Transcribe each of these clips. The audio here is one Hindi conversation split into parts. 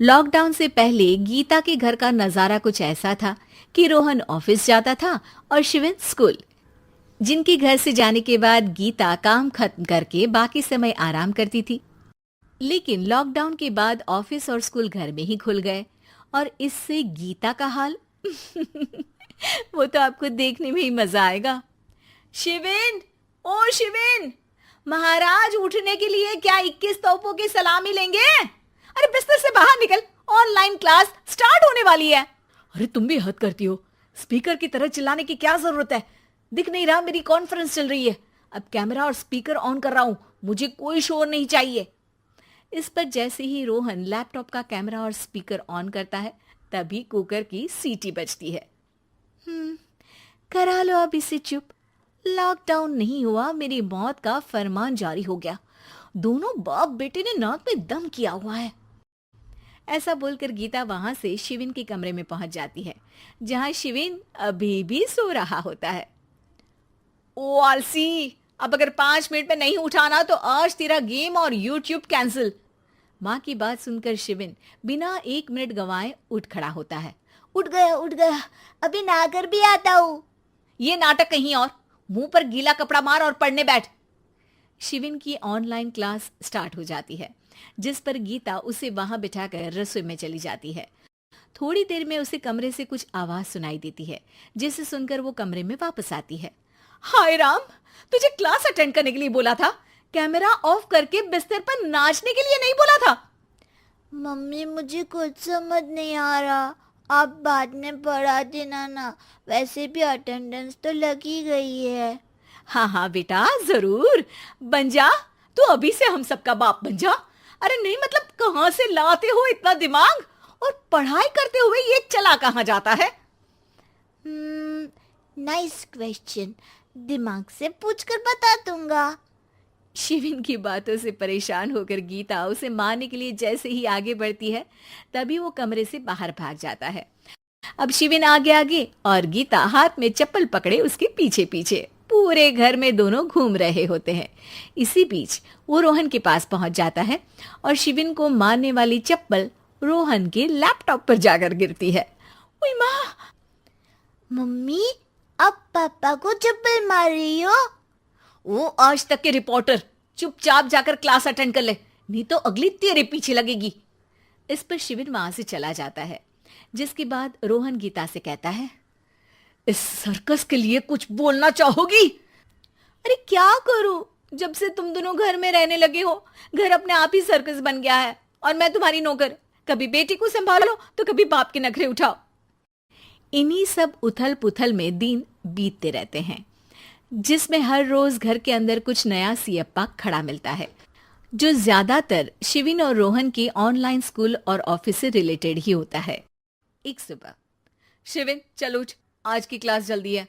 लॉकडाउन से पहले गीता के घर का नजारा कुछ ऐसा था कि रोहन ऑफिस जाता था और शिविन स्कूल। जिनके घर से जाने के बाद गीता काम खत्म करके बाकी समय आराम करती थी। लेकिन लॉकडाउन के बाद ऑफिस और स्कूल घर में ही खुल गए और इससे गीता का हाल वो तो आपको देखने में ही मजा आएगा। शिविन, ओ शिविन, महाराज उठने के लिए क्या 21 तोपों की सलामी लेंगे? अरे बिस्तर से बाहर निकल, ऑनलाइन क्लास स्टार्ट होने वाली है। अरे तुम भी हद करती हो, स्पीकर की तरह चिल्लाने की क्या जरूरत है? दिख नहीं रहा मेरी कॉन्फ्रेंस चल रही है। अब कैमरा और स्पीकर ऑन कर रहा हूं, मुझे कोई शोर नहीं चाहिए। इस पर जैसे ही रोहन लैपटॉप का कैमरा और स्पीकर ऑन करता है तभी कुकर की सीटी बजती है। करा लो अब इसे चुप। लॉकडाउन नहीं हुआ, मेरी मौत का फरमान जारी हो गया। दोनों बाप बेटे ने नाक में दम किया हुआ है। ऐसा बोलकर गीता वहां से शिविन के कमरे में पहुंच जाती है, जहां शिविन अभी भी सो रहा होता है। ओ आलसी, अब अगर 5 मिनट में नहीं उठाना तो आज तेरा गेम और यूट्यूब कैंसिल। माँ की बात सुनकर शिविन बिना 1 मिनट गंवाए उठ खड़ा होता है। उठ गया, अभी नहाकर भी आता हूँ। ये नाटक कहीं और, मुंह पर गीला कपड़ा मार और पढ़ने बैठ। शिविन की ऑनलाइन क्लास स्टार्ट हो जाती है, जिस पर गीता उसे वहां बिठाकर रसोई में चली जाती है। थोड़ी देर में उसे कमरे से कुछ आवाज सुनाई देती है, जिसे सुनकर वो कमरे में वापस आती है। हाय राम, तुझे क्लास अटेंड करने के लिए बोला था, कैमरा ऑफ करके बिस्तर पर नाचने के लिए नहीं बोला था। मम्मी मुझे कुछ समझ नहीं आ रहा, आप बाद में पढ़ा देना ना, वैसे भी अटेंडेंस तो लगी गई है। हाँ हाँ बेटा, जरूर बन जा। तू अभी से हम सबका बाप बन जा। अरे नहीं मतलब कहाँ से लाते हो इतना दिमाग, और पढ़ाई करते हुए ये चला कहाँ जाता है? नाइस क्वेश्चन, दिमाग से पूछकर बता दूंगा। शिविन की बातों से परेशान होकर गीता उसे मारने के लिए जैसे ही आगे बढ़ती है तभी वो कमरे से बाहर भाग जाता है। अब शिविन आगे आगे और गीता हाथ में चप्पल पकड़े उसके पीछे पीछे पूरे घर में दोनों घूम रहे होते हैं। इसी बीच वो रोहन के पास पहुंच जाता है और शिविन को मारने वाली चप्पल रोहन के लैपटॉप पर जाकर गिरती है। ओए माँ! मम्मी, अब पापा को चप्पल मार रही हो? वो आज तक के रिपोर्टर, चुपचाप जाकर क्लास अटेंड कर ले, नहीं तो अगली तेरे पीछे लगेगी। इस पर शिविन वहां से चला जाता है, जिसके बाद रोहन गीता से कहता है, इस सर्कस के लिए कुछ बोलना चाहोगी? अरे क्या करूं, जब से तुम दोनों घर में रहने लगे हो घर अपने आप ही सर्कस बन गया है और मैं तुम्हारी नौकर। कभी बेटी को संभालो तो कभी बाप के नखरे उठाओ। इन्हीं सब उथल पुथल में दिन बीतते रहते हैं, जिसमें हर रोज घर के अंदर कुछ नया सियप्पा खड़ा मिलता है, जो ज्यादातर शिविन और रोहन की ऑनलाइन स्कूल और ऑफिस से रिलेटेड ही होता है। एक सुबह, शिविन चल उठ, आज की क्लास जल्दी है।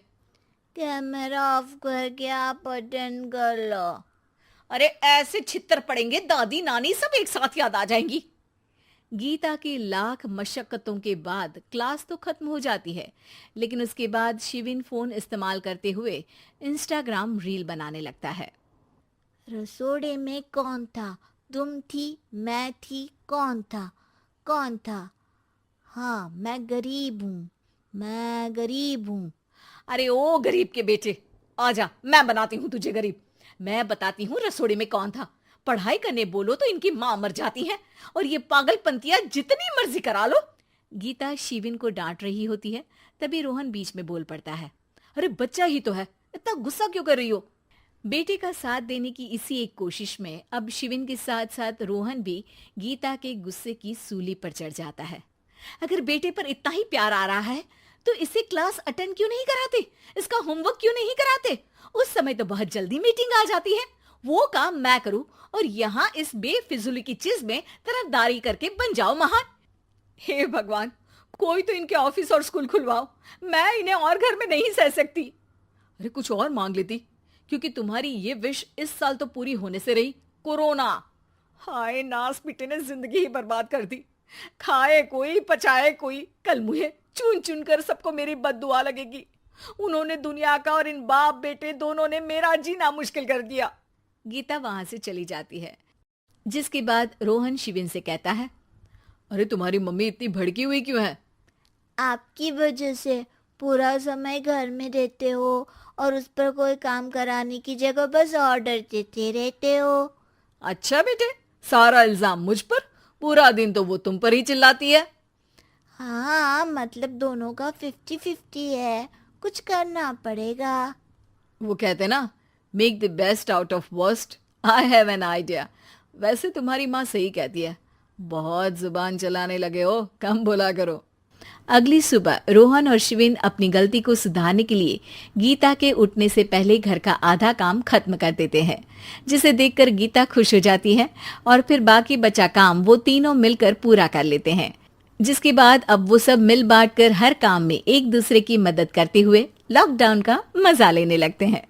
कैमरा ऑफ करके आप अटेंड कर लो। अरे ऐसे छित्तर पड़ेंगे, दादी नानी सब एक साथ याद आ जाएंगी। गीता की लाख मशक्कतों के बाद क्लास तो खत्म हो जाती है, लेकिन उसके बाद शिविन फोन इस्तेमाल करते हुए इंस्टाग्राम रील बनाने लगता है। रसोड़े में कौन था? तुम थी, मैं थी, कौन था? कौन था? हाँ, मैं गरीब हूँ। अरे ओ गरीब के बेटे, आजा, मैं बनाती हूँ तुझे गरीब। मैं बताती हूँ रसोड़े में कौन था। पढ़ाई करने बोलो तो इनकी माँ मर जाती है, और ये पागलपंतियां जितनी मर्जी करा लो। गीता शिविन को डांट रही होती है, तभी रोहन बीच में बोल पड़ता है। अरे बच्चा ही तो है, इतना गुस्सा क्यों कर रही हो? बेटे का साथ देने की इसी एक कोशिश में अब शिविन के साथ साथ रोहन भी गीता के गुस्से की सूली पर चढ़ जाता है। अगर बेटे पर इतना ही प्यार आ रहा है तो इसे क्लास अटेंड क्यों नहीं कराते, इसका होमवर्क क्यों नहीं कराते? उस समय तो बहुत जल्दी मीटिंग आ जाती है, वो काम मैं करूं और यहाँ इस बेफिजुली की चीज में तरफदारी करके बन जाओ महान। हे भगवान, कोई तो इनके ऑफिस और स्कूल खुलवाओ, मैं इन्हें और घर में नहीं सह सकती। अरे कुछ और मांग लेती, क्योंकि तुम्हारी ये विश इस साल तो पूरी होने से रही, कोरोना। हाय नास पिटे ने जिंदगी ही बर्बाद कर दी। खाए कोई पचाए कोई, कल मुझे चुन चुन कर सबको मेरी बद्दुआ लगेगी। उन्होंने दुनिया का और इन बाप बेटे दोनों ने मेरा जीना मुश्किल कर दिया। गीता वहां से चली जाती है, जिसके बाद रोहन शिविन से कहता है, अरे तुम्हारी मम्मी इतनी भड़की हुई क्यों है? आपकी वजह से पूरा समय घर में रहते हो और उस पर कोई काम कराने की जगह बस ऑर्डर देते रहते हो। अच्छा बेटे, सारा इल्जाम मुझ पर? पूरा दिन तो वो तुम पर ही चिल्लाती है। हाँ, मतलब दोनों का 50-50 है, कुछ करना पड़ेगा। वो कहते ना, make the best out of worst. I have an idea. वैसे तुम्हारी माँ सही कहती है, बहुत जुबान चलाने लगे हो, कम बोला करो। अगली सुबह रोहन और शिवेन अपनी गलती को सुधारने के लिए गीता के उठने से पहले घर का आधा काम खत्म कर देते हैं, जिसे देखकर गीता खुश हो जाती है और फिर बाकी बचा काम वो तीनों मिलकर पूरा कर लेते हैं। जिसके बाद अब वो सब मिल बांट कर हर काम में एक दूसरे की मदद करते हुए लॉकडाउन का मजा लेने लगते हैं।